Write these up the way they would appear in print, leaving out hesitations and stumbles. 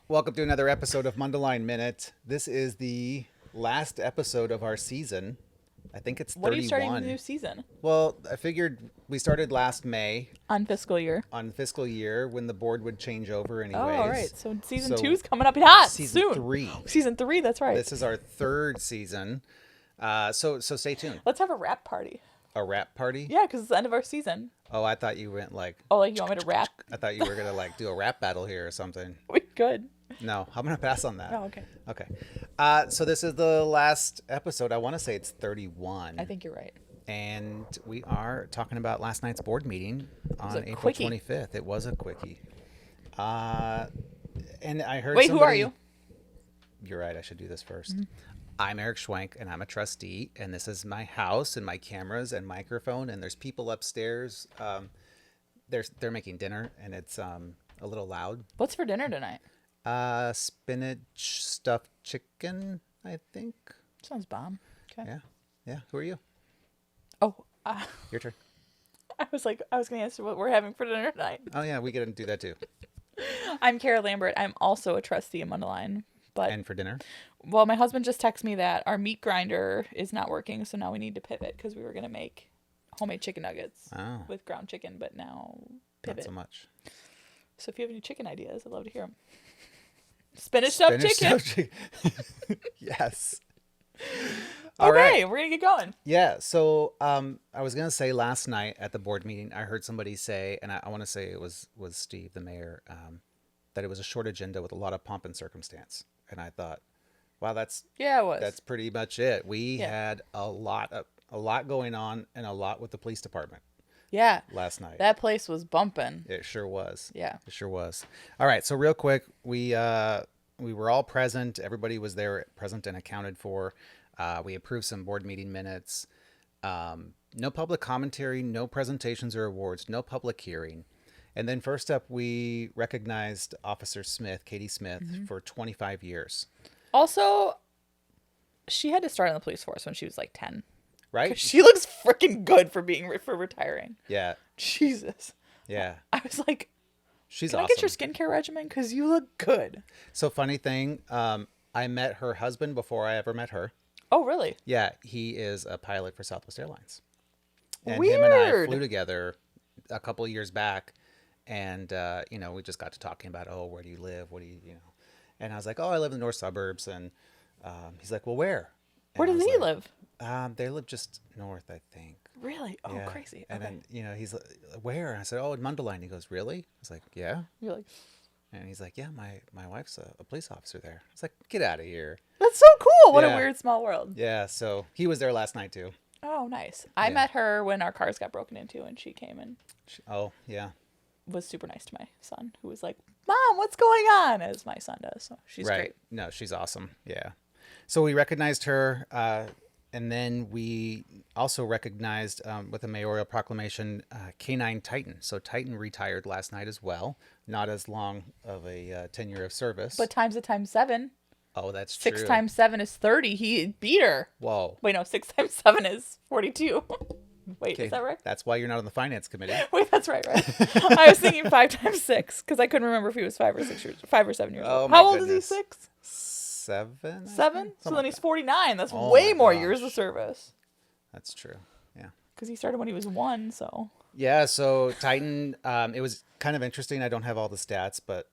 Welcome to another episode of Mundelein Minute. This is the last episode of our season. I think it's 31. What are you starting the new season? Well, I figured we started last May On fiscal year. when the board would change over anyways. Oh, all right. So season 2 is coming up hot season soon. 3. Season 3, that's right. This is our third season. So stay tuned. Let's have a rap party. A rap party? Yeah, because it's the end of our season. Oh, I thought you went like... Oh, like you want me to rap? I thought you were going to like do a rap battle here or something. We could. No, I'm going to pass on that. Oh, okay. Okay. So this is the last episode. I want to say it's 31. I think you're right. And we are talking about last night's board meeting on April quickie. 25th. It was a quickie. And I heard Wait, who are you? You're right. I should do this first. Mm-hmm. I'm Eric Schwenk, and I'm a trustee. And this is my house and my cameras and microphone. And there's people upstairs. They're making dinner, and it's a little loud. What's for dinner tonight? Spinach stuffed chicken, I think. Sounds bomb. Okay. Yeah. Who are you? Oh, Your turn. I was going to answer what we're having for dinner tonight. Oh yeah, we get to do that too. I'm Kara Lambert. I'm also a trustee in Mundelein. And for dinner? Well, my husband just texted me that our meat grinder is not working, so now we need to pivot because we were going to make homemade chicken nuggets with ground chicken, but now pivot. Not so much. So if you have any chicken ideas, I'd love to hear them. Spinach stuffed chicken. Yes. All right, we're going to get going. Yeah, so I was going to say last night at the board meeting, I heard somebody say, and I want to say it was Steve, the mayor, that it was a short agenda with a lot of pomp and circumstance. And I thought, wow, it was. That's pretty much it. We had a lot going on and a lot with the police department. Yeah. Last night. That place was bumping. It sure was. Yeah. It sure was. All right. So real quick, we were all present. Everybody was there present and accounted for. We approved some board meeting minutes. No public commentary, no presentations or awards, no public hearing. And then first up, we recognized Officer Smith, Katie Smith, for 25 years. Also, she had to start in the police force when she was like 10. Right? She looks freaking good for retiring. Yeah. Jesus. Yeah. I was like, she's Can awesome. I get your skincare regimen? Because you look good. So funny thing, I met her husband before I ever met her. Oh, really? Yeah. He is a pilot for Southwest Airlines. And Weird. him and I flew together a couple of years back. And, we just got to talking about, where do you live? What do you. And I was like, I live in the north suburbs. And he's like, well, where? Where does he live? They live just north, I think. Really? Oh, Yeah. crazy. And Okay. then, he's like, where? And I said, in Mundelein. He goes, really? I was like, yeah. You're like, And he's like, yeah, my wife's a police officer there. I was like, get out of here. that's so cool. What a Yeah. weird small world. Yeah, so he was there last night, too. Oh, nice. I met her when our cars got broken into, and she came and Oh, yeah. was super nice to my son, who was like, Mom, what's going on? As my son does. So she's great. No, she's awesome. Yeah. So we recognized her, and then we also recognized with a Mayoral Proclamation, K9 Titan. So Titan retired last night as well. Not as long of a tenure of service. But times 7. Oh, that's true. 6 times 7 is 30. He beat her. Whoa. Wait, no, 6 times 7 is 42. Wait, Okay. is that right? That's why you're not on the finance committee. Wait, that's right. I was thinking 5 times 6 because I couldn't remember if he was 5 or 7 years old. my How old goodness. is he? 6? 7? 7? So then he's 49. That's Oh way my more gosh. years of service. That's true. Yeah. Because he started when he was 1, so. Yeah, so Titan, it was kind of interesting. I don't have all the stats, but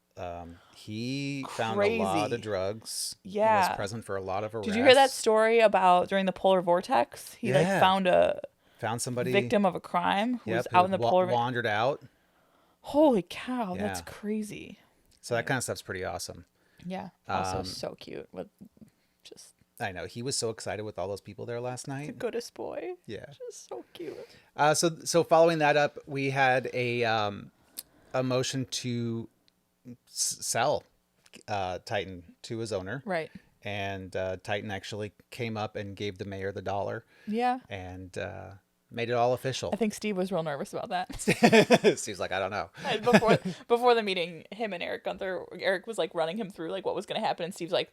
he found a lot Crazy. of drugs. Yeah. He was present for a lot of arrests. Did you hear that story about during the polar vortex? He Yeah. found somebody victim of a crime who yep, was out in the polar. wandered out. Holy cow, that's Yeah. crazy. So that kind of stuff's pretty awesome. Yeah. Also so cute with just I know. He was so excited with all those people there last the night. goodest boy. Yeah. Just so cute. So following that up, we had a motion to sell Titan to his owner. Right. And Titan actually came up and gave the mayor the $1 Yeah. and made it all official. I think Steve was real nervous about that. Steve's like, I don't know. Before the meeting, him and Eric was like running him through like what was going to happen, and Steve's like,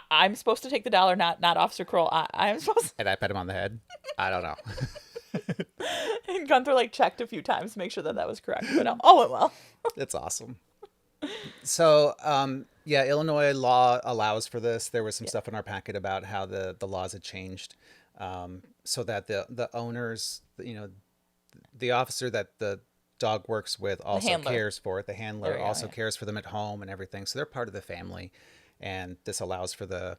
I'm supposed to take the $1, not Officer Kroll. I'm supposed to. And I pet him on the head. I don't know. And Gunther like checked a few times to make sure that was correct, but all went well. It's awesome. So, yeah, Illinois law allows for this. There was some Yeah. stuff in our packet about how the laws had changed, so that the owners, the officer that the dog works with The also handler. cares for it. The There handler we go. also Yeah. cares for them at home and everything. So they're part of the family, and this allows for the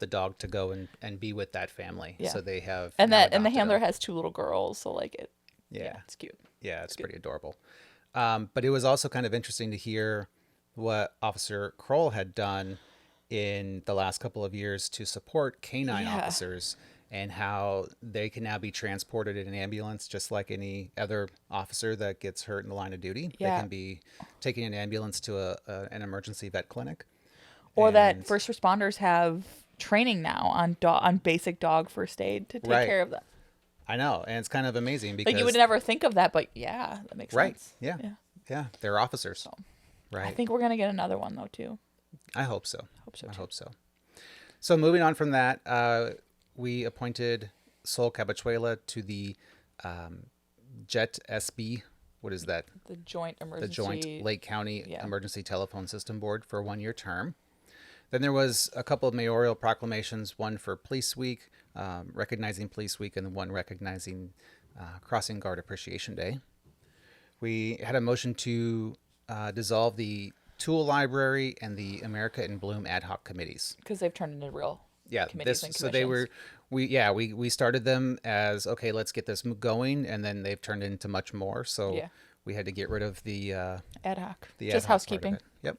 dog to go and be with that family. Yeah. So they have And now the adopted handler him. has 2 little girls, so like it. Yeah. Yeah, it's cute. Yeah, it's pretty adorable. But it was also kind of interesting to hear what Officer Kroll had done in the last couple of years to support canine Yeah. officers, and how they can now be transported in an ambulance just like any other officer that gets hurt in the line of duty. They Yeah. can be taking an ambulance to an emergency vet clinic. Or that And first responders have training now on basic dog first aid to take Right. care of them. I know, and it's kind of amazing because Like you would never think of that, but yeah, that makes right, sense. yeah, Yeah. yeah, they're officers, right? I think we're gonna get another one though too. I hope so. Hope so, I too. hope so. So moving on from that, we appointed Sol Cabachuela to the JET SB. What is that? The joint The emergency. Joint Lake County Yeah. Emergency Telephone System Board for a 1-year term. Then there was a couple of mayoral proclamations, one for Police Week, recognizing Police Week, and one recognizing Crossing Guard Appreciation Day. We had a motion to dissolve the Tool Library and the America in Bloom ad hoc committees. Because they've turned into real committees and So they were commissions. we started them as, okay, let's get this going, and then they've turned into much more. So Yeah. we had to get rid of the ad hoc. the Just ad hoc part of housekeeping. it. Yep.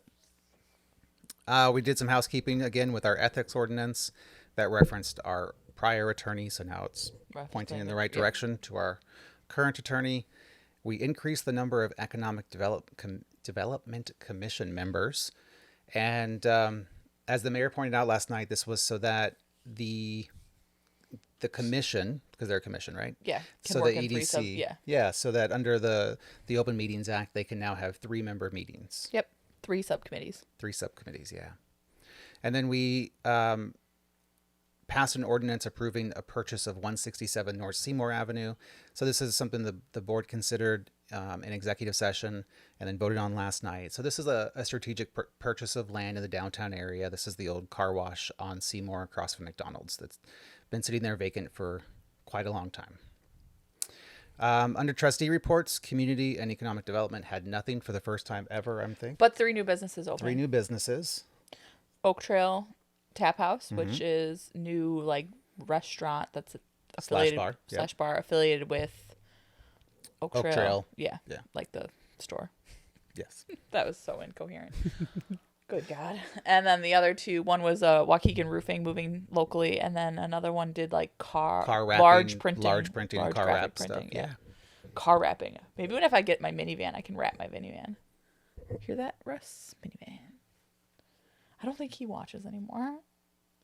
We did some housekeeping again with our ethics ordinance that referenced our prior attorney, so now it's pointing in the right direction to our current attorney. We increased the number of economic development commission members, and as the mayor pointed out last night, this was so that the commission, because they're a commission, right? Yeah. Can So work the in 3 EDC, yeah, so that under the Open Meetings Act, they can now have 3-member meetings. Yep. 3 subcommittees. 3 subcommittees, yeah. And then we passed an ordinance approving a purchase of 167 North Seymour Avenue. So this is something the board considered in executive session and then voted on last night. So this is a strategic purchase of land in the downtown area. This is the old car wash on Seymour across from McDonald's that's been sitting there vacant for quite a long time. Under trustee reports, community and economic development had nothing for the first time ever, I'm thinking. But 3 new businesses open. 3 new businesses. Oak Trail Tap House, Mm-hmm. which is new like restaurant that's affiliated bar, yeah. slash bar affiliated with Oak Oak Trail. Trail. Yeah. Yeah. Like the store. Yes. That was so incoherent. Good God. And then the other 2, one was Waukegan Roofing moving locally, and then another one did like car wrapping, large printing, and car graphic wrap printing. stuff. Yeah. Car wrapping. Maybe when if I get my minivan, I can wrap my minivan. Hear that, Russ? Minivan. I don't think he watches anymore.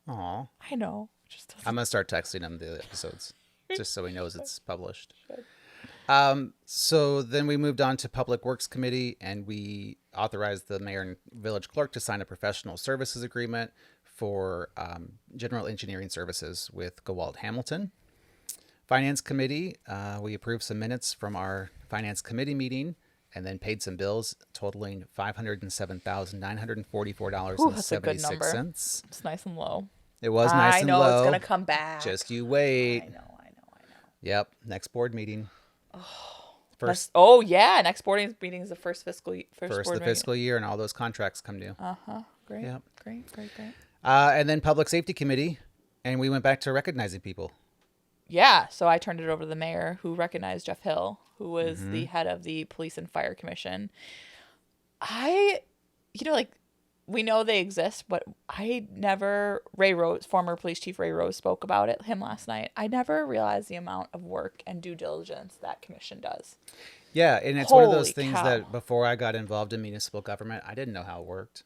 Aw. I know. Just doesn't. I'm going to start texting him the episodes just so he knows it's published. Should. So then we moved on to Public Works Committee, and we authorized the mayor and village clerk to sign a professional services agreement for general engineering services with Gowalt Hamilton. Finance Committee, we approved some minutes from our Finance Committee meeting and then paid some bills totaling $507,944.76. It's nice and low. It was nice and low. I know it's gonna come back. Just you wait. I know. Yep. Next board meeting. Next board meeting is the first fiscal fiscal year, and all those contracts come due. Great. Yep. Great. And then Public Safety Committee, and we went back to recognizing people. Yeah. So I turned it over to the mayor, who recognized Jeff Hill, who was Mm-hmm. the head of the Police and Fire Commission. We know they exist, but Ray Rose, former police chief Ray Rose, spoke about him last night. I never realized the amount of work and due diligence that commission does. Yeah, and it's one of those Holy things cow. that before I got involved in municipal government, I didn't know how it worked.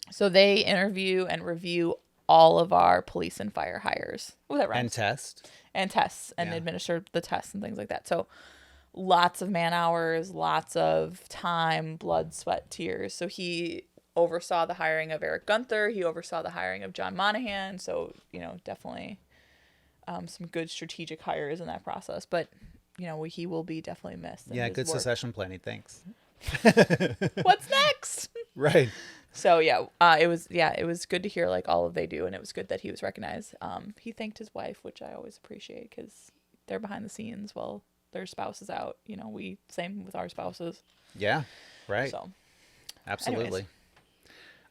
So they interview and review all of our police and fire hires. Oh, that rhymes. And test. And tests and Yeah. administer the tests and things like that. So lots of man hours, lots of time, blood, sweat, tears. So he oversaw the hiring of Eric Gunther. He oversaw the hiring of John Monahan. So, definitely some good strategic hires in that process. But, he will be definitely missed. Yeah, good succession planning. Thanks. What's next? Right. So it was good to hear like all of they do, and it was good that he was recognized. He thanked his wife, which I always appreciate because they're behind the scenes while their spouse is out. You know, we same with our spouses. Yeah. Right. So Absolutely.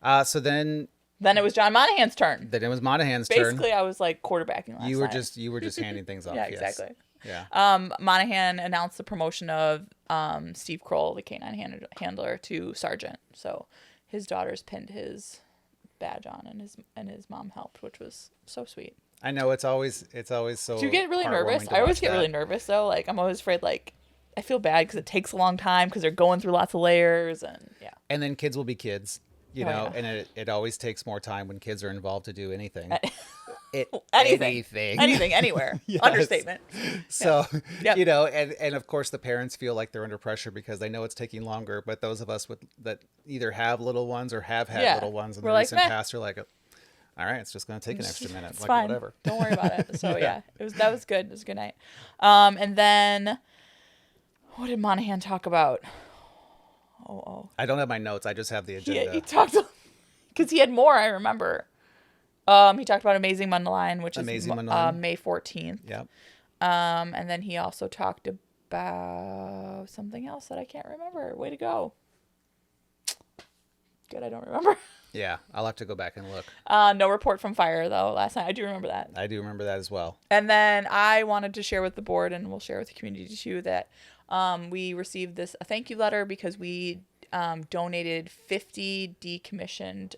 anyways. So then Then it was John Monahan's turn. it was Monahan's turn. Basically, I was like quarterbacking last You were night. just handing things off. Yeah, yes. exactly. Yeah. Monahan announced the promotion of Steve Kroll, the canine handler, to sergeant. So his daughters pinned his badge on, and his mom helped, which was so sweet. I know it's always so. Do you get really nervous? heartwarming to I always watch get that. really nervous though. Like I'm always afraid. Like I feel bad because it takes a long time because they're going through lots of layers and yeah. And then kids will be kids, you know, yeah. and it always takes more time when kids are involved to do anything. Anything, anywhere. Yes. Understatement. So, Yep. you know, and of course the parents feel like they're under pressure because they know it's taking longer. But those of us that either have little ones or have had Yeah. little ones in We're the like, recent "Meh." past are like, all right, it's just going to take an extra minute. It's like, fine. whatever. Don't worry about it. So that was good. It was a good night. And then what did Monahan talk about? I don't have my notes. I just have the agenda. He talked because he had more. I remember. He talked about Amazing Mundelein, which Amazing is Mundelein. May 14th. Yep. And then he also talked about something else that I can't remember. Way to go. Good, I don't remember. Yeah, I'll have to go back and look. No report from fire, though, last night. I do remember that. I do remember that as well. And then I wanted to share with the board, and we'll share with the community too, that we received a thank you letter because we donated 50 decommissioned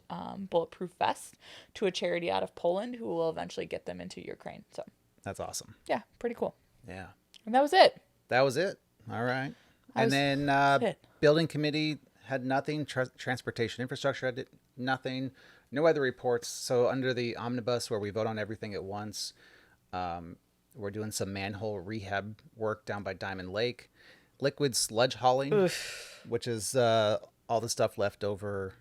bulletproof vests to a charity out of Poland who will eventually get them into Ukraine. So That's awesome. yeah, pretty cool. Yeah. And that was it. That was it. All right. And then it. building committee had nothing. Transportation infrastructure had nothing. No other reports. So under the omnibus where we vote on everything at once, we're doing some manhole rehab work down by Diamond Lake. Liquid sludge hauling, which is all the stuff left over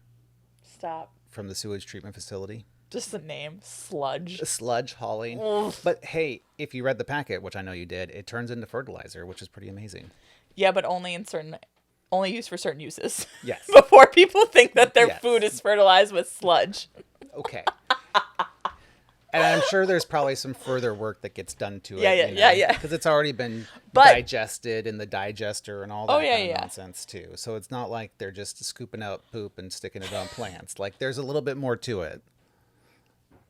Stop. from the sewage treatment facility. Just the name, sludge. Sludge hauling. Oof. But hey, if you read the packet, which I know you did, it turns into fertilizer, which is pretty amazing. Yeah, but only used for certain uses. Yes. Before people think that their Yes. food is fertilized with sludge. Okay. And I'm sure there's probably some further work that gets done to it. Yeah. Because it's already been But- digested in the digester and all that kind of yeah. nonsense too. So it's not like they're just scooping out poop and sticking it on plants. Like there's a little bit more to it.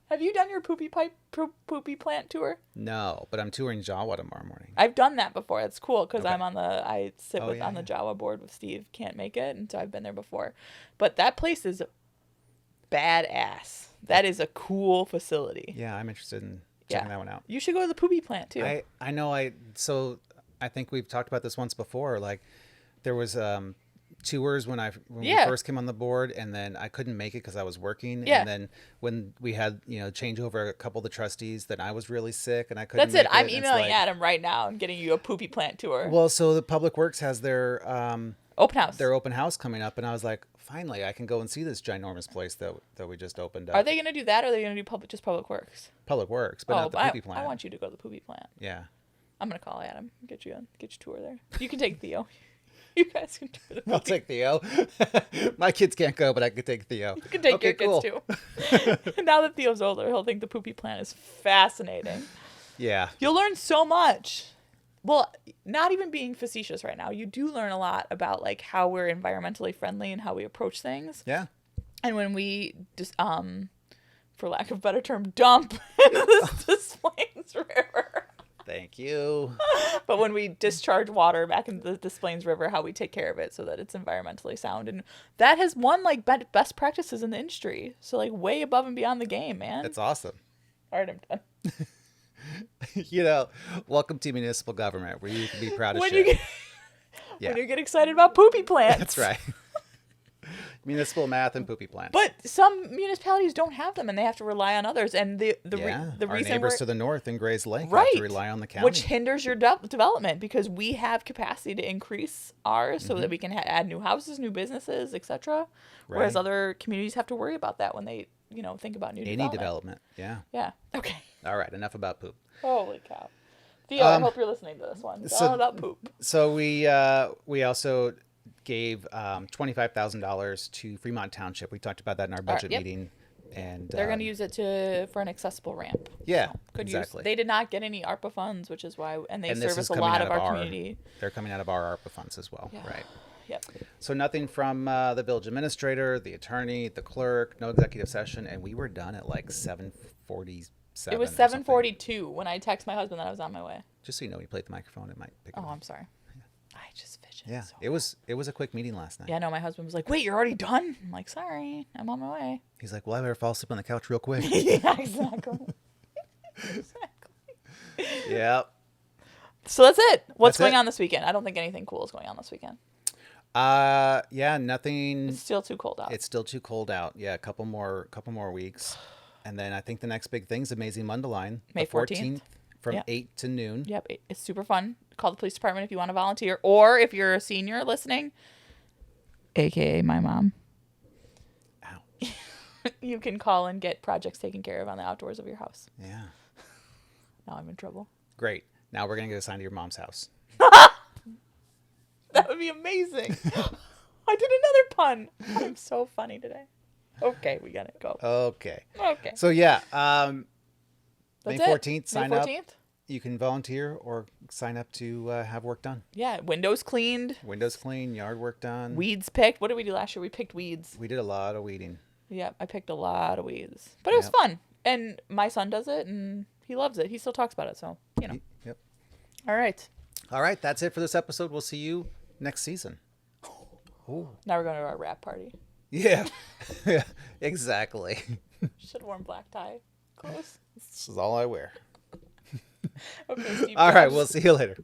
Have you done your poopy plant tour? No, but I'm touring Jawa tomorrow morning. I've done that before. It's cool because Okay. I sit Oh, on yeah. the Jawa board with Steve. Can't make it, and so I've been there before. But that place is badass. That is a cool facility. Yeah, I'm interested in checking that one out. You should go to the poopy plant too. I know so I think we've talked about this once before. Like there was tours when we first came on the board, and then I couldn't make it because I was working. Yeah. And then when we had change over a couple of the trustees, then I was really sick and I couldn't. That's make it. I'm and it's emailing like- Adam right now and getting you a poopy plant tour. Well, so the Public Works has their Open house. coming up, and I was like, finally, I can go and see this ginormous place that we just opened up. Are they going to do that, or are they going to do just public works? Public Works, but not the poopy plant. I want you to go to the poopy plant. Yeah. I'm going to call Adam, get you a tour there. You can take Theo. You guys can do the I'll take Theo. My kids can't go, but I could take Theo. You can take Okay, your cool. kids too. Now that Theo's older, he'll think the poopy plant is fascinating. Yeah. You'll learn so much. Well, not even being facetious right now, you do learn a lot about like how we're environmentally friendly and how we approach things. Yeah. And when we just, for lack of a better term, dump into the Des Plaines River. Thank you. But when we discharge water back into the Des Plaines River, how we take care of it so that it's environmentally sound. And that has won like best practices in the industry. So like way above and beyond the game, man. That's awesome. All right, I'm done. Welcome to municipal government where you can be proud of When shit. when you get excited about poopy plants. That's right. Municipal math and poopy plants. But some municipalities don't have them, and they have to rely on others. And the Our reason neighbors we're to the north in Grays Lake have right, to rely on the county. which hinders your development because we have capacity to increase ours so that we can add new houses, new businesses, etc. Whereas Right. other communities have to worry about that when they think about new Any development. development. Yeah. Yeah. Okay. All right. Enough about poop. Holy cow. Theo, I hope you're listening to this one. It's all about poop. So we also gave $25,000 to Fremont Township. We talked about that in our budget yep. meeting, and They're going to use it for an accessible ramp. Yeah, so could exactly. They did not get any ARPA funds, which is why, and they And this service is a coming lot out of our community. They're coming out of our ARPA funds as well, Yeah. right? Yep. So nothing from the village administrator, the attorney, the clerk, no executive session, and we were done at like 7:47. It was 7:42 when I texted my husband that I was on my way. Just so you know, when you play the microphone, it might pick it Oh, up. I'm sorry. I just fidgeted. Yeah, so it was a quick meeting last night. Yeah, no, my husband was like, "Wait, you're already done?" I'm like, "Sorry, I'm on my way." He's like, "Well, I better fall asleep on the couch real quick." Yeah, exactly. Exactly. Yep. So that's it. What's That's going it. on this weekend? I don't think anything cool is going on this weekend. Yeah, nothing. It's still too cold out. It's still too cold out. Yeah, a couple more weeks, and then I think the next big thing is Amazing Mundelein, May the 14th. from Yeah. 8 to noon. Yep, it's super fun. Call the police department if you want to volunteer, or if you're a senior listening, aka my mom. Ouch. You can call and get projects taken care of on the outdoors of your house. Yeah. Now I'm in trouble. Great. Now we're gonna get assigned to your mom's house. That would be amazing. I did another pun. I'm so funny today. Okay, we got it. Go. Okay. Okay. So yeah, May That's 14th. it. Sign May up. 14th? You can volunteer or sign up to have work done. Yeah, windows cleaned, Windows clean, yard work done. weeds picked. What did we do last year? We picked weeds. We did a lot of weeding. Yeah, I picked a lot of weeds. But it was Yep. fun. And my son does it, and he loves it. He still talks about it, so, you know. Yep. All right. All right, that's it for this episode. We'll see you next season. Ooh. Now we're going to our rap party. Yeah. Yeah. Exactly. Should have worn black tie clothes. This is all I wear. Okay, Steve All right, Jobs. we'll see you later.